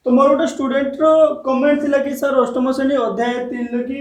तो मोर गोटे स्टूडेंट रो कमेंट थिला कि सर अष्टम श्रेणी अध्याय 3 कि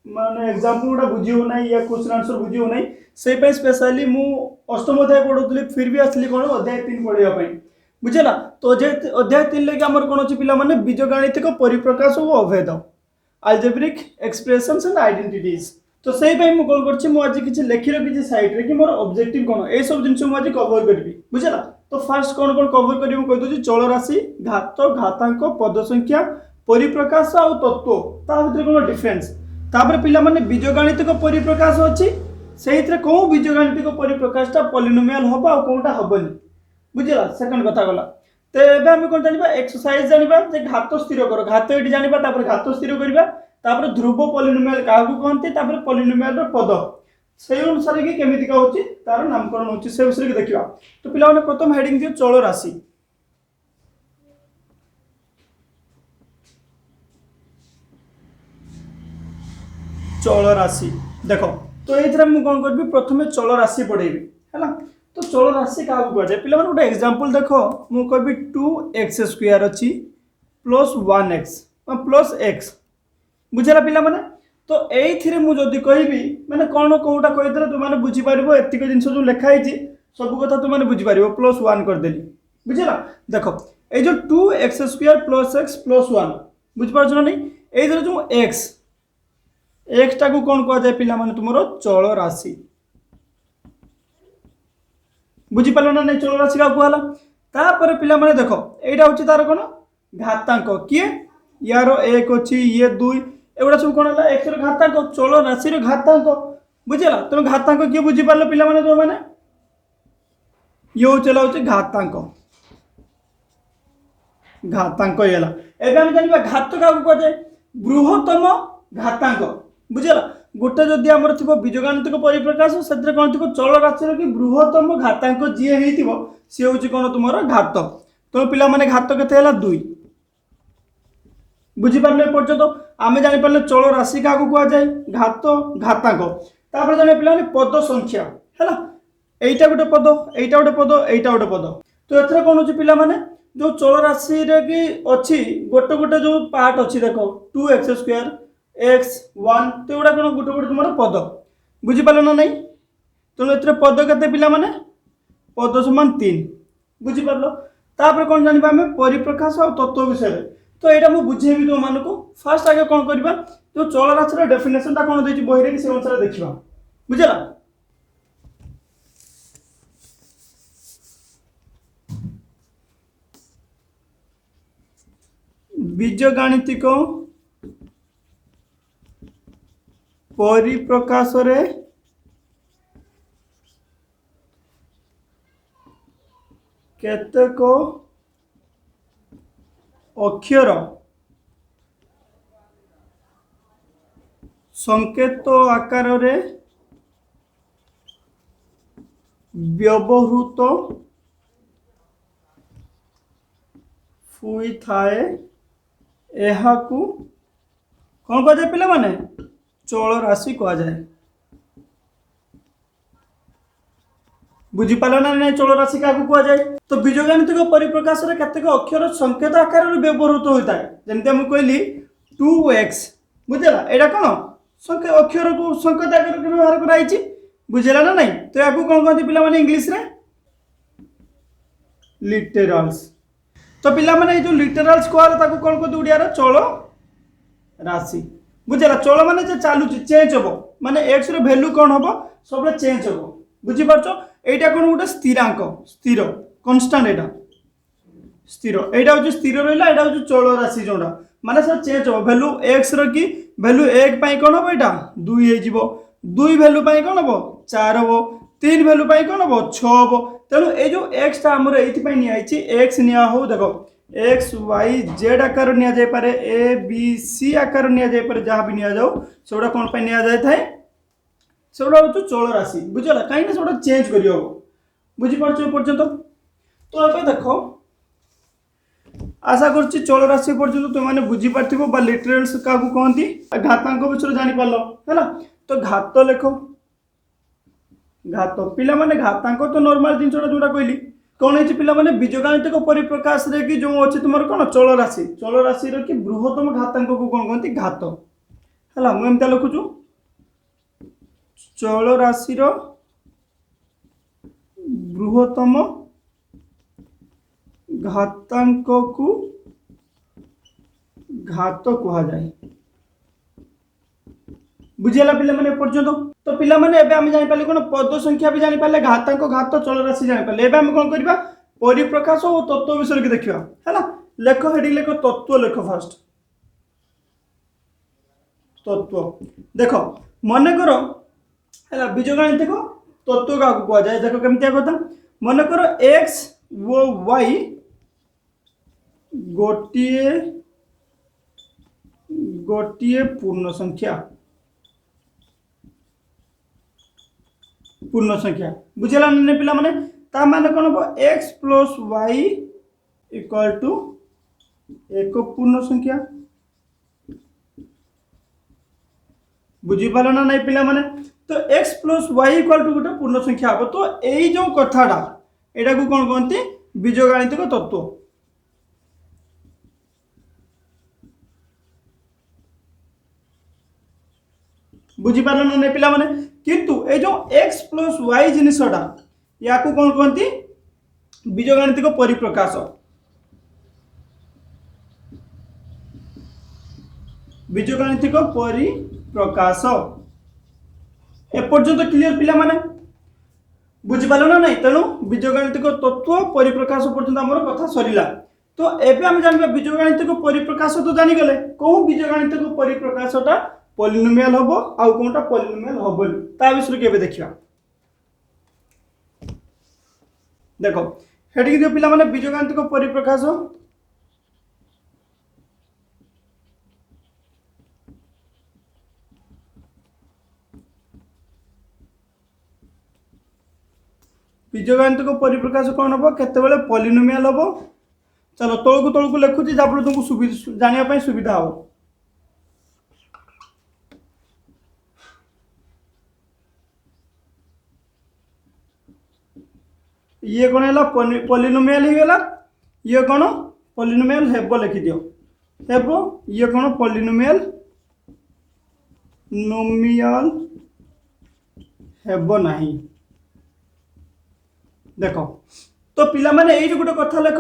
माने एग्जांपल गुडा बुझी हो नाही या क्वेश्चन आंसर बुझी हो नाही से पे स्पेशली मु अष्टम अध्याय पढुतली फिर भी असली कोन अध्याय 3 पढिया पई बुझला। तो अध्याय 3 ले कि हमर कोन अछि पिला माने बीजगणितिक परिप्रकाश ओ अभेद अल्जेब्रिक एक्सप्रेशंस एंड आइडेंटिटीज। तो से पे मु कॉल करछि मु आज किछि लेखि रखि साइट रे कि मोर ऑब्जेक्टिव कोन ए सब जिंस मु आज कवर करबी बुझला। तो फास्ट कौन कौन कवर करी कह दूसरी चल राशि घात घातांक पद संख्या परिप्रकाश आ तत्व ता भीतर कौन डिफरेंस तापर पिला माने बीजगणितिक परिप्रकाश अछि सेहितरे को बीजगणितिक परिप्रकाशटा पॉलिनोमियल होबा आ कोनटा होबनी बुझला। सेकंड कथा गला ते एबे हम कोन जानिबा एक्सरसाइज जानिबा जे घात स्थिर कर घात एटी जानिबा तापर घात स्थिर करबा तापर ध्रुव पॉलिनोमियल काहू कहंती तापर पॉलिनोमियल रो पद से अनुसार कि केमिति का होची तार नामकरण होची से विषय के देखिबा। तो पिला माने प्रथम हेडिंग दियो चल राशि चल राशि देखो। तो एथरा मु कोन करबी प्रथमे चल राशि पढेबी हैला। तो चल राशि का को जे पिला माने गोटे एग्जांपल देखो मु कहबी 2x² अछि प्लस 1x प्लस x बुझला पिला माने। तो एथिरे मु जदी कहबी माने कोन कोउटा कहितरे तु माने बुझी पारिबो एतिक जिंस जो लिखा हिची सब कथा तु माने बुझी पारिबो प्लस 1 कर देली बुझला। देखो ए जो 2x² प्लस x प्लस 1 बुझ पारछ ना नहीं एथिरे जो x x टा को कोन कहआ जाय पिला माने तुमरो चल राशि बुझी पालो ना नहीं चल राशि का कहला। तापर पिला माने देखो एटा होची तार कोन घातांक किए यारो 1 अछि ये 2 एवडा सब कोन हला x रो घातांक चल राशि रो घातांक बुझला। तो घातांक किए बुझी पारलो पिला माने तो माने यो चला होची घातांक घातांक येला। एबे हम जानिबा घात का को कहै बृहत्तम घातांक बुझला। गोटे जदि हमर थिबो बीजगणितिक परिप्रकाश सेतरे कोन थिबो चल राशि रो कि बृहत्तम घातांक जे हेतिबो से होची कोन तुमरो घात। तो पिला माने घात केते हला 2 बुझी पारले पर्यंत आमे जानि पारले चल राशि का को कहै घात घातांक। तापर जानि पिला माने पद संख्या हैला एटा गोटे पद एटा गोटे पद एटा गोटे पद। तो एथरे कोन होची पिला माने जो चल राशि रे कि अछि गोटे गोटे जो पार्ट अछि देखो 2x² x1 तो एडा कोन गोटे गोटे तुमरो पद बुझी पालो ना नहीं। तो एथरे पद केते पिला माने पद समान 3 बुझी पारलो। तापर कोन जानिबा हमें परिप्रकाश और तत्व विषय रे। तो एटा मु बुझेबी तो मानको फास्ट आगे कोन करबा जो चल राशि रे डेफिनेशन ता कोन देछि बही रे कि से अनुसार देखिबा बुझला। बीजगणितिक परिप्रकाश रे केतेक अक्षर संकेत आकार रे व्यवहृत हुई थाए एहाकू कौन कह जाए पिला माने चल राशि कह जाए बुझी पालो ना नहीं चल राशि का कह जाए। तो बीजगणितिक परिप्रकाश रे केतेक अक्षर संकेत आकार रे व्यवहृत होता है जेमते हम कहली 2x बुझला एटा कोन संकेत अक्षर को संकेत आकार रे व्यवहार कराइछि बुझला ना नहीं। तो याकू कोन कहते पिला माने इंग्लिश रे लिटरल्स। तो पिला माने जो लिटरल्स कहला ताकू कोन कहते उडिया रे चल राशि बुझला। चल माने जे चालू चेंज होबो माने x रो वैल्यू कोन होबो सब चेंज होबो बुझी पारछो। एटा कोन गोटे स्थिरांक स्थिर कांस्टेंट एटा स्थिर एटा हो स्थिर रहला एटा हो चल राशि जोडा माने सब चेंज हो वैल्यू x रो की वैल्यू 1 पई कोन होबो एटा 2 हे जिवो 2 वैल्यू पई कोन होबो 4 होबो 3 वैल्यू पई कोन होबो 6 होबो। तेनु ए जो x ता हमर एथि पई नि आइछि x निया हो देखो x y z आकार निया जाय पारे a b c आकार निया जाय पारे जहां भी निया जाऊ सेडा कोन पई निया जाय थाए सेडा हो चल राशि बुझला काई ना सेडा चेंज करियो बुझी पारछो पर्यंत। तो एबे देखो आशा करछि चल राशि पर्यंत तुम माने बुझी पारथिबो बा लिटरल्स का को कहंती घातांक विषय जानि पालो हैला। तो घात लेखो घात पिला माने घातांक तो नॉर्मल जिंसटा जोटा कहली कौन है पिला माने बीजगणितिक परिप्रकाश रे कि जो अछि तुमर कोन चल राशि रो कि बृहत्तम घातांक को कोन कहंती घात हला मु एमता लिखु छु चल राशि रो बृहत्तम घातांक को घात कहा जाए बुझेला पिला माने पर्यंत तो पिला माने एबे हम जानि पाले कोन पद संख्या भी जानि पाले घातांक घात चल राशि जानि पाले एबे हम कोन करबा परिप्रकाश और तत्व विषय के देखिबा हैला लेख हेडी लेख तत्व लेख फर्स्ट तत्व देखो मन करो हैला बीजगणितिक तत्व का कहा जाए देखो केमतिया কথা मन करो x वो y गोटिए पूर्ण संख्या बुझेला ने पिला माने ता माने कोन हो x plus y equal to एक पूर्ण संख्या बुझी पालो ना नहीं पिला माने तो x plus y equal to गोटे पूर्ण संख्या हो तो एई जो कथाडा एटा को कोन कहंती बीजगणितिक तत्व बुझी पालो ना नहीं पिला माने किंतु ए जो x प्लस y जिनिसटा या को कोन कहंती बीजगणितिक परिप्रकाश ए पर्यंत क्लियर पिला माने बुझी पालो ना नहीं तेणु बीजगणितिक तत्व परिप्रकाश पर्यंत हमर कथा सरीला तो एबे हम जानबा बीजगणितिक परिप्रकाश तो जानि गले को बीजगणितिक परिप्रकाशटा पॉलिनोमियल होबो आउ कोनटा पॉलिनोमियल होबो ता विषय केबे देखिबा देखो हेडी के पिला माने बीजगणितिक परिप्रकाश बीजगणितिक परिप्रकाश कौन हम केतेबेले पॉलिनोमियल हम चलो तौक लिखुची जहाँ तुमको जानापी सुविधा हो ये कौन है पॉलिनोमियल ही गला ये कौन पॉलिनोमियल हेबो लिखि दियो हेबो ये कौन पॉलिनोमियल नोमियल हेबो नहीं देखो तो पिला माने एई जो गोटे कथा लेख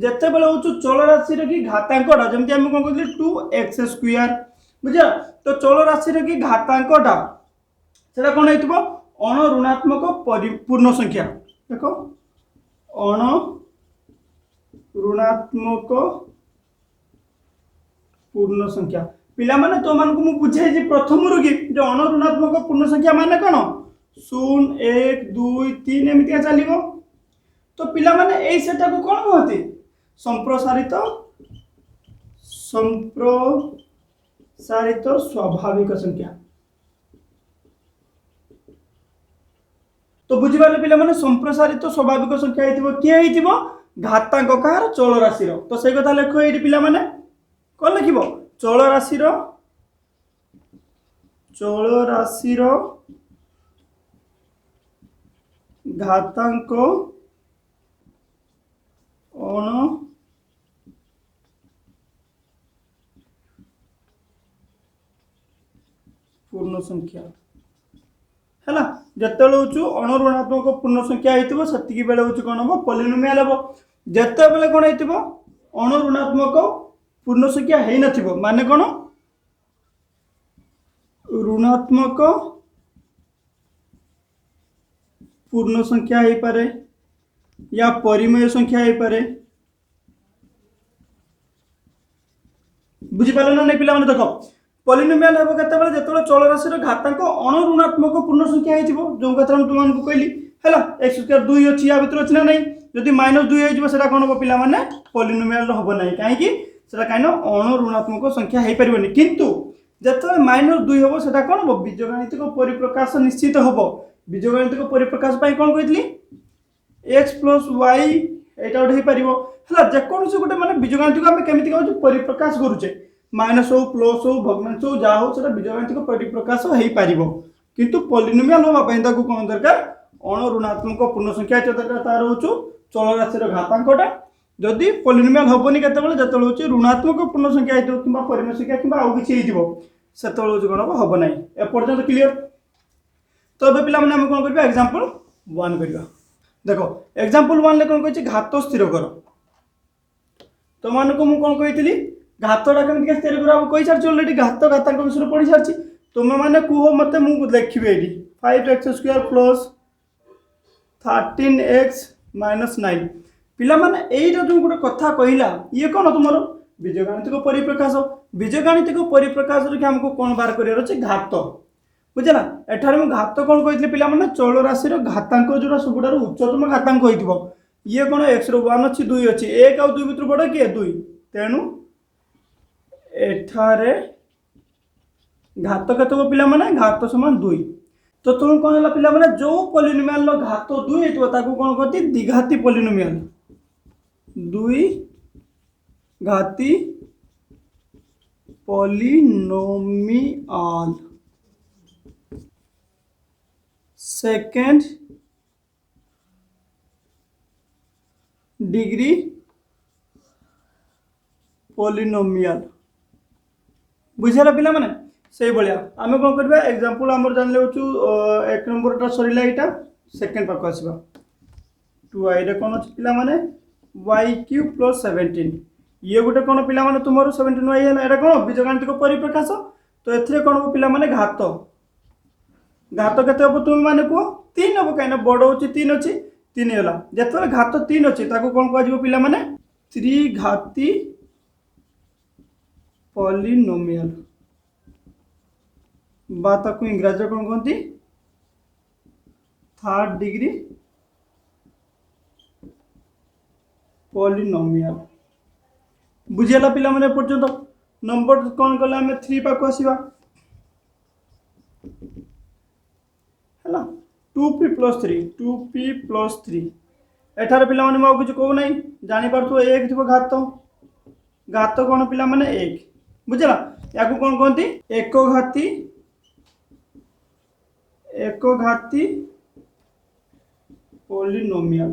जते बेले होचु चल राशि रे की घातांकटा जेमति हम कोन कहली 2x² बुझा तो चल राशि रे की घातांकटा सेटा कोन हेतिबो अण ऋणात्मक पूर्ण संख्या देखो अण ऋणात्मक पूर्ण संख्या पिला माने तो मान को मु बुझाई जे प्रथम रु की जो अण ऋणात्मक पूर्ण संख्या माने कोन 0 1 2 3 एमितिया चलिबो तो पिला माने एई सेटा को कोन कहते संप्रसारित स्वाभाविक संख्या तो बुझिबाले पिला माने संप्रसारित स्वाभाविक संख्या हेतिबो के हेतिबो घातांक कार चल राशि रो तो से कथा लेखो एडी पिला माने कोन लिखिबो चल राशि रो घातांक अण पूर्ण संख्या हैला जत्तेले होचु अण ऋणात्मक पूर्ण संख्या हेतिबो सतिकी बेले होचु कोन हो पॉलिनोमियल हो जत्ते बेले कोन हेतिबो अण ऋणात्मक पूर्ण संख्या हेइ नथिबो माने कोन ऋणात्मक पूर्ण संख्या हेइ पारे या परिमेय संख्या हेइ पारे बुझी पालो ना नै पिला माने देखो पॉलिनोमियल हेबो केतेबेले जेतेबेले चल राशि रो घातांक अण ऋणात्मक पूर्ण संख्या हेतिबो जो कथा हम तुमन को कहली हैला x² 2 अछि या भितर अछि ना नै जदि -2 हेजिबो सेटा कोन हो पिला माने पॉलिनोमियल होबो नै काहे कि सेटा काइन अण ऋणात्मक संख्या हेइ परिबोनी किंतु जेतेबेले -2 होबो सेटा कोन हो बीजगणितिक परिप्रकाश निश्चित होबो बीजगणितिक परिप्रकाश पई कोन कहितली x प्लस y एटा उठे परिबो हला जे कोनसे गोटे माने बीजगणितिक हम केमिति कहू परिप्रकाश करूचे माइनस हो प्लस हो भग्नांश हो जा हो सेटा बीजगणितिक परिप्रकाश हेइ परिबो किंतु पॉलिनोमियल होबा पई ताकू कोन दरकार अण ऋणात्मक पूर्ण संख्या दरकार तार होचु चल राशि घातांकटा जदि पॉलिनोमियल हेनी के ऋणात्मक पूर्ण संख्या हो कि परिमेय संख्या कि आउ कि से कौन हम ना एपर्यंत क्लीयर। तो ये पिला आम कौन कर एग्जांपल 1 करवा देख एग्जांपल 1 कौन कही घात स्थिर कर तुम मानक मुझे कौन कही घातटा केमी स्थिर कर कही सारी अलरेडी घात घातांक विषय पढ़ी सारी तुम मैंने कह मत लिखी ये 5x² प्लस 13x माइनस 9 पिला माने एटा जो गोटे कथा कहला ये कौन तुम बीजगणितिक परिप्रकाश बीजगणितिक परिप्रकाश रखी आमको कौन बाहर कर घात बुझेगा एठार मुझे घात कौन कही पिला माने चल राशि घातांक जो सब उच्चतम घातांक हो ये कौन x 1 अच्छी 2 अच्छी 1 आउ 2 भर बड़ किए 2 तेणु एठारे घात के पिला माने घात समान 2 तो तुम कौन है पिला माने जो पॉलिनोमियल घात 2 होता कौन कहती द्विघाती पॉलिनोमियल द्विघाती पॉलिनोमियल सेकेंड डिग्री पॉलिनोमियल बुझेगा पिला माने से भाया आम कौन करवा एग्जांपल आम जान ले एक नंबरटा सरला यहाँ सेकेंड पाक आसवा 2i कौन अच्छे पिला माने y³ + 17 ये गोटे कौन पिला माने तुम 17y है यहाँ कौन बीजगणितिक परिप्रकाश तो ए कौन हम पिला माने घात घात के तुम मैंने कह 3 हम कहीं बड़ हो 3 अच्छी 3 है जिते घात 3 अच्छी कौन कह पिला माने त्रिघाती पॉलिनोमियल इंग्राजी कौन कहती थर्ड डिग्री पॉलिनोमियल बुझीगला पिला माने पर्यंत नंबर कौन कले आम 3 पाक आसवा है 2p + 3 एठार पिला माने मैं कुछ कहू ना जापर थो 1 थी घात घात कौन पिला माने 1 बुझला या कौन कहती एकघाती पॉलिनोमियल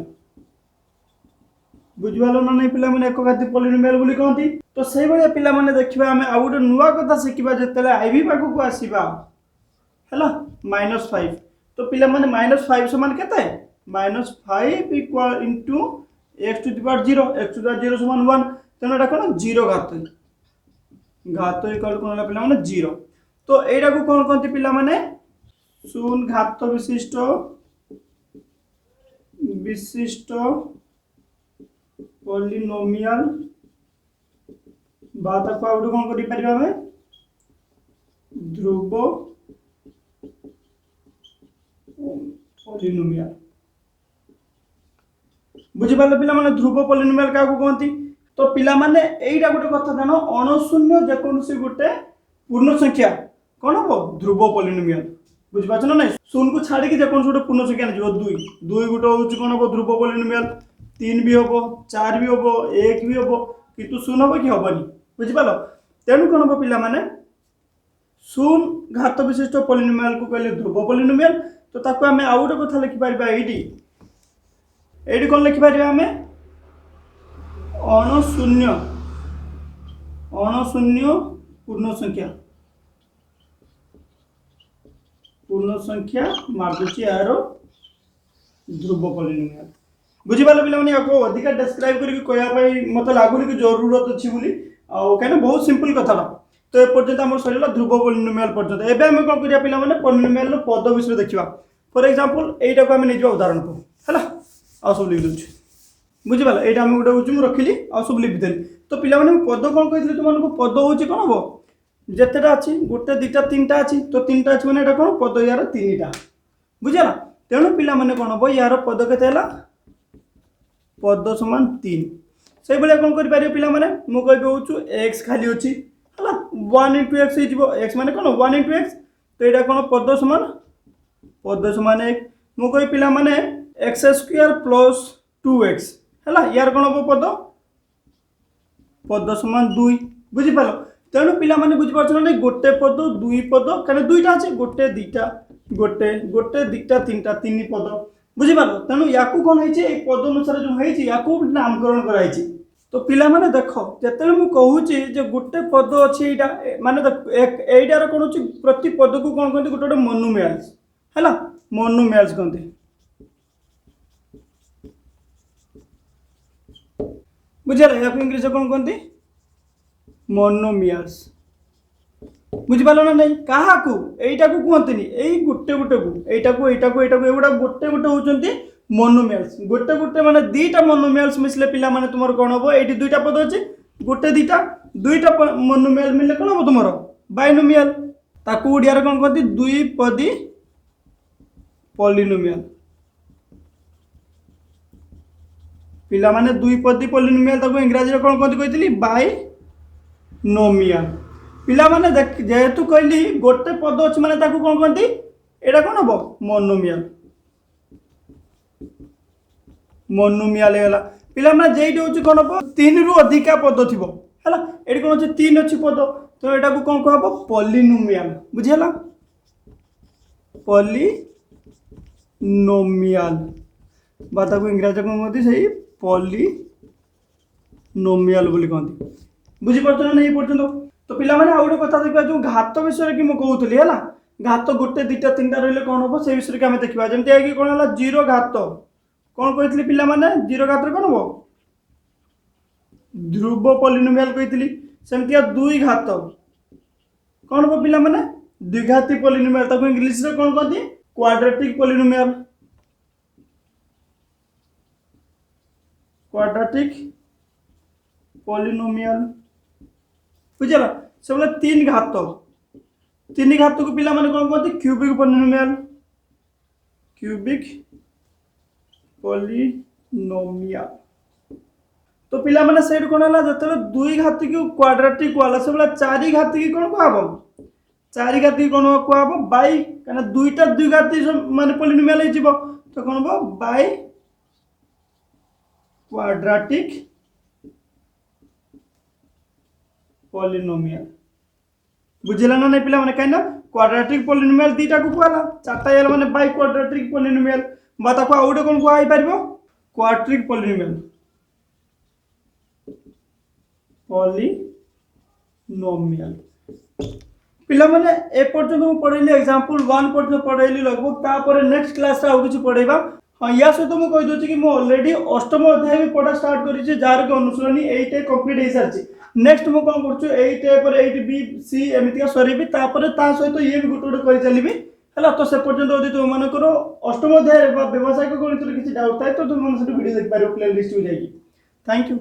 बुझिपाल ना नहीं पिला माने एकघाती पॉलिनोमियल बोली कहती तो से भाया पिला माने देखिबा आमे आ गोटे नुआ कथा शिखिबा जेतेले आईवी पाखु को आसीबा हैला -5 तो पिला माने -5 समान केते -5 इक्वल इनटू x⁴0 x⁴0 समान 1 तेना एटा कोन 0 घात इक्वल कोन पिला माने 0 तो एटा को कोन कहती पिला माने शून्य घात विशिष्ट पॉलिनोमियल बात को आउट कौन कर पारिबा हमें ध्रुव पॉलिनोमियल बुझिपाल पिला माने ध्रुव पॉलिनोमियल का कहती तो पिला माने एइटा गोटे कथा जानो अणशून्य जेकोसी गोटे पूर्ण संख्या कौन हम ध्रुव पॉलिनोमियल बुझिपाच ना नहीं शून्य को छाड़ी जेकोसी गोटे पूर्ण संख्या जो 2 गोटे हूँ कौन हम ध्रुव पॉलिनोमियल 3 भी हम 4 भी हम 1 भी हम किंतु शून्य हम कि हेनी बुझिपाल तेणु कौन हम पिला माने शून्य घात विशिष्ट पॉलिनोमियल को कहले ध्रुव पॉलिनोमियल तो ताको आमे आउ गोटे कथा लिखि पारिबा एडी कौन लिखि पारिबा आमे अणशून्य पूर्ण संख्या मार्दुची यार ध्रुव पॉलिनोमियल बुझिपाल पिला माने याको अधिका डिस्क्राइब करके कहया मत लागुनी कि जरूरत अच्छी बोली कहीं बहुत सिंपल कथा तो ए पर्यंत आम सरला ध्रुव पॉलिनोमियल पर्यंत एबे हम कौन करिया पिला माने पॉलिनोमियल पद विषय देखिबा फॉर एग्जांपल एटा को हम निजवा उदाहरण को हैला आ सब लिख दोछ बुझिपाल एटा हम गोटे होची मु रखिली आ सब लिख देली तो पिला माने पद कौन कहितले तुमको पद होची कोन हो जेतेटा अछि गोटे दुटा तीनटा अछि तो तीनटा अछि माने एटा कोन पद यार तीनटा बुझला तेणु पिला माने कोन हो यार पद केते हला पद समान 3 से भाया कौन कर पारे पिला माने मु कहि होछु x खाली अछि हला 1 * x हे जिवो x माने कोन 1 * x तो एटा कोन पद समान 1 मु कहि पिला माने x² + 2x हला यार कोन हो पद समान 2 बुझि पालो तेणु पिला माने बुझि पाछन नै गोटे पद दुई पद कने दुईटा अछि गोटे दुईटा तीनटा तीन पद बुझिपार तेणु या कौन है पद अनुसार जो है नामकरण कराई। तो पिला माने देख जिते मुझे कहूँ गोटे पद अच्छी माने यहीटार कौन हो प्रति पद को कौन कहते गोटे गोटे मोनुमेंट्स है मोनुमेंट्स कहते बुझे या इंग्लीश कौन कहते मोनोमियल्स बुझिपाल ना नहीं क्या यहीटा को कहते यही गोटे गोटे को यहीटा को यहीटा को यहीटा को एगुड़ा गोटे गोटे होती मोनोमियल्स गोटे गोटे माने दीटा मोनोमियल्स मिसले पिला माने तुम कौन हम ये दुईटा पद अच्छे गोटे दीटा दुईटा मोनोमियल मिले कौन हम तुम बाइनोमियल ताकू ओडिया कौन कहते द्विपदी पॉलिनोमियल पिला माने द्विपदी पॉलिनोमियल ताकू इंग्रजी कौन कहते कही बाइनोमियल पिला माने देख जेहेतु कहली गोटे पद अच्छे माने ताकू कौन कहते एटा कौन हम मोनोमियल मोनोमियल है पिला माने जेइटी होची कौन हम तीन रु अधिका पद थी है ये कौन अच्छे तीन अच्छी पद तो यहाँ को कौन कह पॉलिनोमियल बुझीगला पॉलिनोमियल बाता को इंग्रजी कौन कहते सही पॉलिनोमियल बोली कहते बुझीपार ना नहीं पर्यटन तो पिला माने आ गोटे कथा देखा जो घात विषय की मुझे कहूली है घात गोटे दुईटा तीन टा रही कौन हम से विषय आम देखा जमी कौन है जीरो घात कौन कही पिला माने जीरो घात कौन हम ध्रुव पॉलिनोमियल कही सेमती दुई घात कौन हम पिला माने द्विघाती पॉलिनोमियल ताको इंग्लिश रे कौन कहती क्वाड्रेटिक पॉलिनोमियल क्वाड्रेटिक पॉलिनोमियल बुझेगा से बोले तीन घात को पिला माने कौन कहते क्यूबिक पॉलिनोमियल क्यूबिक पॉलिनोमियल तो पिला माने से कौन है जो दुई घाती की क्वाड्रेटिक वाला से बोला चारि घाती की कौन कह चारि घाती की कौन कह बाई कहना दुईटा दुई घाती माने पॉलिनोमियल हो तो कौन हम बाई क्वाड्रेटिक पॉलिनोमियल बुझेला ना नहीं पिला माने कहीं क्वाड्रेटिक पॉलिनोमियल दीटा को कहला चारटा यार माने बाई क्वाड्रेटिक पॉलिनोमियल बाता को आउटे कौन कह पारिबो क्वाड्रेटिक पॉलिनोमियल पॉलिनोमियल पिला माने ए पर्यंत मु पढैली एग्जांपल 1 पर्यंत पढैली लगभग तापर नेक्स्ट क्लास रे आउ किछि पढैबा हाँ या सहित मुझे कही दूसरी कि मुझे ऑलरेडी अष्टम अध्याय भी पढ़ा स्टार्ट करी जार कि अनुशीलनी एटे कंप्लीट हो सारी नेक्स्ट मुझे कौन कर बी सी एमती सर सहित ये भी गोटे गोटे कर चलि है तो से पर्यटन यदि तुम मानकर अष्टम अध्याय व्यावसायिक गणित किसी डाउट थाए तो तुम वीडियो देखिए प्ले लिस्ट को जाइए थैंक यू।